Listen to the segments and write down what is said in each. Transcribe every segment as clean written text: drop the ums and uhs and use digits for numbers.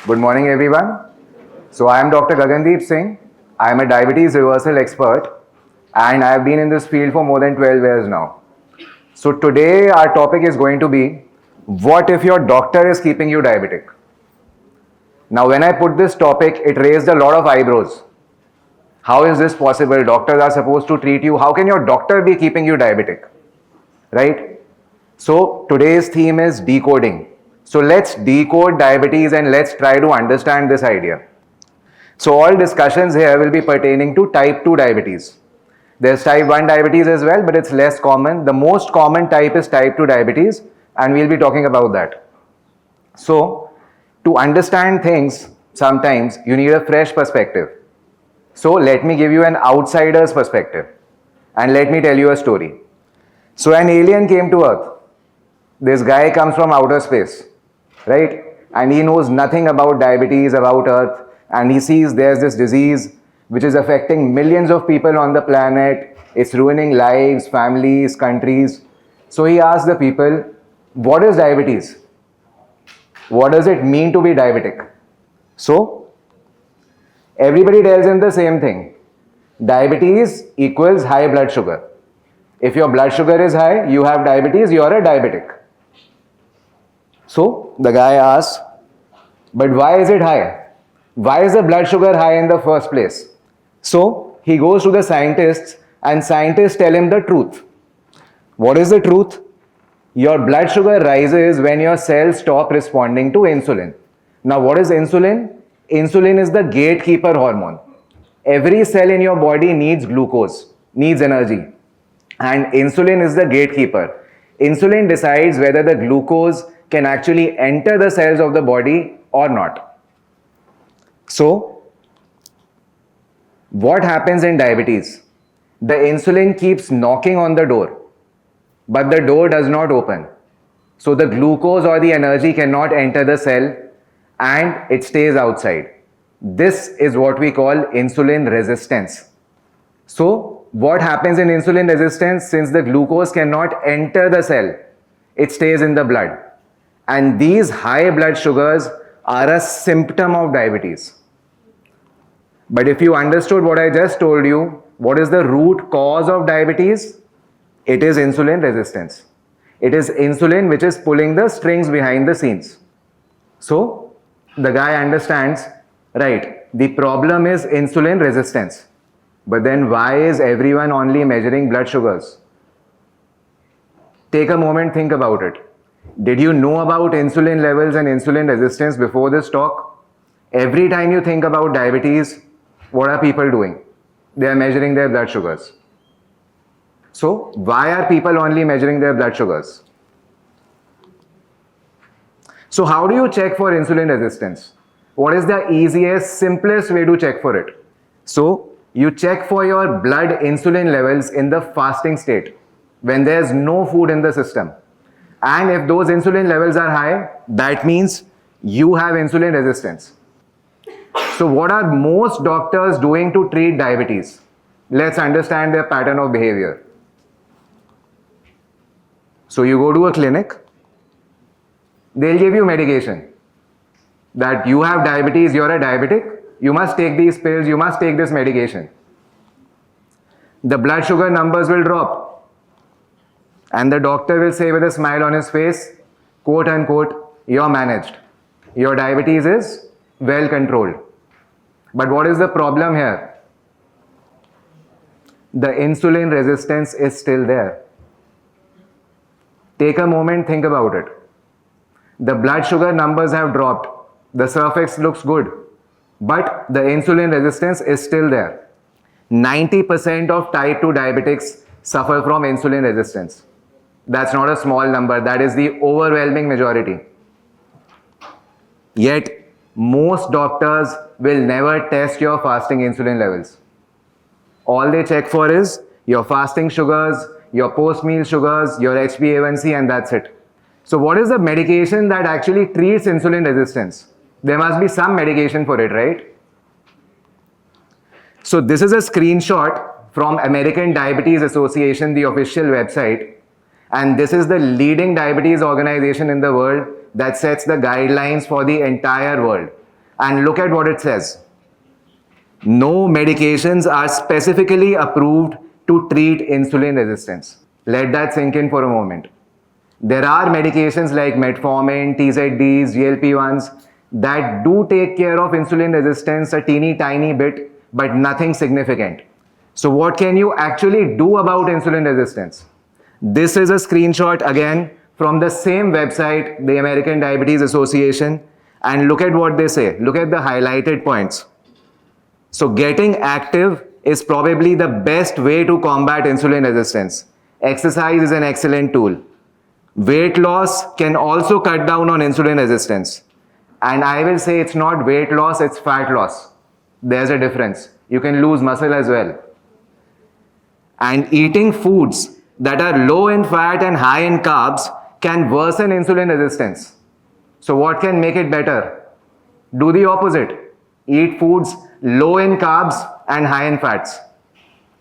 Good morning, everyone. So, I am Dr. Gagandeep Singh. I am a diabetes reversal expert and I have been in this field for more than 12 years now. So, today our topic is going to be what if your doctor is keeping you diabetic? Now, when I put this topic, it raised a lot of eyebrows. How is this possible? Doctors are supposed to treat you. How can your doctor be keeping you diabetic? Right? So, today's theme is decoding. So, let's decode diabetes and let's try to understand this idea. So, all discussions here will be pertaining to type 2 diabetes. There's type 1 diabetes as well, but it's less common. The most common type is type 2 diabetes, and we'll be talking about that. So, to understand things, sometimes you need a fresh perspective. So, let me give you an outsider's perspective, and let me tell you a story. So, an alien came to Earth. This guy comes from outer space, right? And he knows nothing about diabetes, about Earth, and he sees there's this disease which is affecting millions of people on the planet. It's ruining lives, families, countries. So he asks the people, what is diabetes? What does it mean to be diabetic? So everybody tells him the same thing. Diabetes equals high blood sugar. If your blood sugar is high, you have diabetes, you are a diabetic. So the guy asks, but why is it high? Why is the blood sugar high in the first place? So he goes to the scientists and scientists tell him the truth. What is the truth? Your blood sugar rises when your cells stop responding to insulin. Now what is insulin? Insulin is the gatekeeper hormone. Every cell in your body needs glucose, needs energy. And insulin is the gatekeeper. Insulin decides whether the glucose can actually enter the cells of the body or not. So, what happens in diabetes? The insulin keeps knocking on the door, but the door does not open. So, the glucose or the energy cannot enter the cell and it stays outside. This is what we call insulin resistance. So, what happens in insulin resistance? Since the glucose cannot enter the cell, it stays in the blood. And these high blood sugars are a symptom of diabetes. But if you understood what I just told you, what is the root cause of diabetes? It is insulin resistance. It is insulin which is pulling the strings behind the scenes. So, the guy understands, right, the problem is insulin resistance. But then why is everyone only measuring blood sugars? Take a moment, think about it. Did you know about insulin levels and insulin resistance before this talk? Every time you think about diabetes, what are people doing? They are measuring their blood sugars. So, why are people only measuring their blood sugars? So, how do you check for insulin resistance? What is the easiest, simplest way to check for it? So, you check for your blood insulin levels in the fasting state, when there's no food in the system. And if those insulin levels are high, that means you have insulin resistance. So what are most doctors doing to treat diabetes? Let's understand their pattern of behavior. So you go to a clinic, they'll give you medication. That you have diabetes, you're a diabetic, you must take these pills, you must take this medication. The blood sugar numbers will drop. And the doctor will say with a smile on his face, quote unquote, you're managed. Your diabetes is well controlled. But what is the problem here? The insulin resistance is still there. Take a moment, think about it. The blood sugar numbers have dropped. The surface looks good. But the insulin resistance is still there. 90% of type 2 diabetics suffer from insulin resistance. That's not a small number. That is the overwhelming majority. Yet, most doctors will never test your fasting insulin levels. All they check for is your fasting sugars, your post-meal sugars, your HbA1c, and that's it. So what is the medication that actually treats insulin resistance? There must be some medication for it, right? So this is a screenshot from American Diabetes Association, the official website. And this is the leading diabetes organization in the world that sets the guidelines for the entire world. And look at what it says. No medications are specifically approved to treat insulin resistance. Let that sink in for a moment. There are medications like metformin, TZDs, GLP-1s that do take care of insulin resistance a teeny tiny bit, but nothing significant. So what can you actually do about insulin resistance? This is a screenshot again from the same website, the American Diabetes Association, and look at what they say. Look at the highlighted points. So getting active is probably the best way to combat insulin resistance. Exercise is an excellent tool. Weight loss can also cut down on insulin resistance. And I will say it's not weight loss, it's fat loss. There's a difference. You can lose muscle as well. And eating foods that are low in fat and high in carbs can worsen insulin resistance. So what can make it better? Do the opposite. Eat foods low in carbs and high in fats.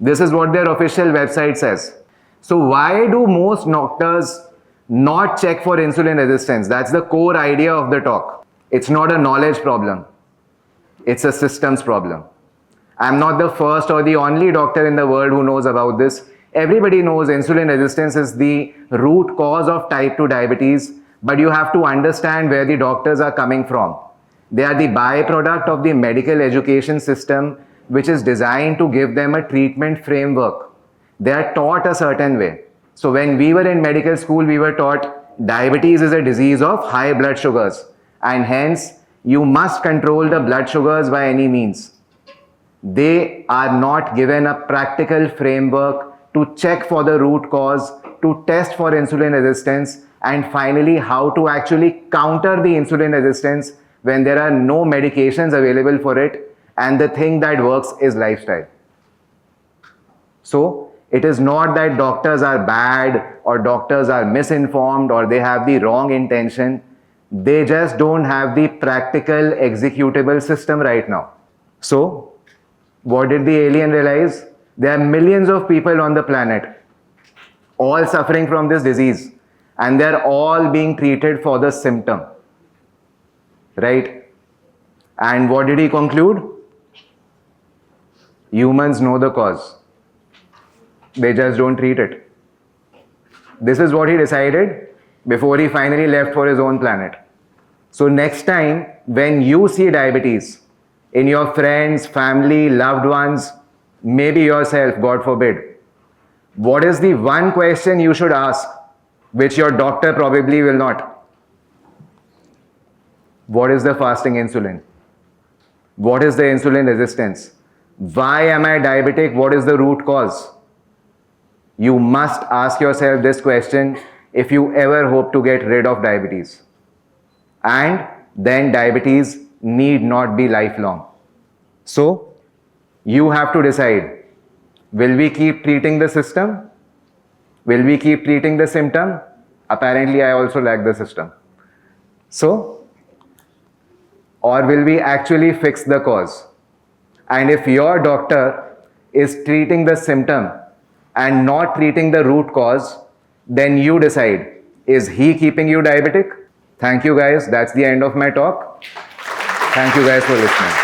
This is what their official website says. So why do most doctors not check for insulin resistance? That's the core idea of the talk. It's not a knowledge problem. It's a systems problem. I'm not the first or the only doctor in the world who knows about this. Everybody knows insulin resistance is the root cause of type 2 diabetes, but you have to understand where the doctors are coming from. They are the byproduct of the medical education system, which is designed to give them a treatment framework. They are taught a certain way. So when we were in medical school, we were taught diabetes is a disease of high blood sugars, and hence you must control the blood sugars by any means. They are not given a practical framework to check for the root cause, to test for insulin resistance, and finally how to actually counter the insulin resistance when there are no medications available for it, and the thing that works is lifestyle. So it is not that doctors are bad or doctors are misinformed or they have the wrong intention. They just don't have the practical executable system right now. So what did the alien realize? There are millions of people on the planet, all suffering from this disease, and they're all being treated for the symptom. Right? And what did he conclude? Humans know the cause. They just don't treat it. This is what he decided before he finally left for his own planet. So next time when you see diabetes in your friends, family, loved ones, maybe yourself, God forbid, what is the one question you should ask, which your doctor probably will not? What is the fasting insulin? What is the insulin resistance? Why am I diabetic? What is the root cause? You must ask yourself this question if you ever hope to get rid of diabetes. And then diabetes need not be lifelong. So, you have to decide, will we keep treating the system? Will we keep treating the symptom? Apparently, I also lack the system. So, or will we actually fix the cause? And if your doctor is treating the symptom and not treating the root cause, then you decide, is he keeping you diabetic? Thank you guys. That's the end of my talk. Thank you guys for listening.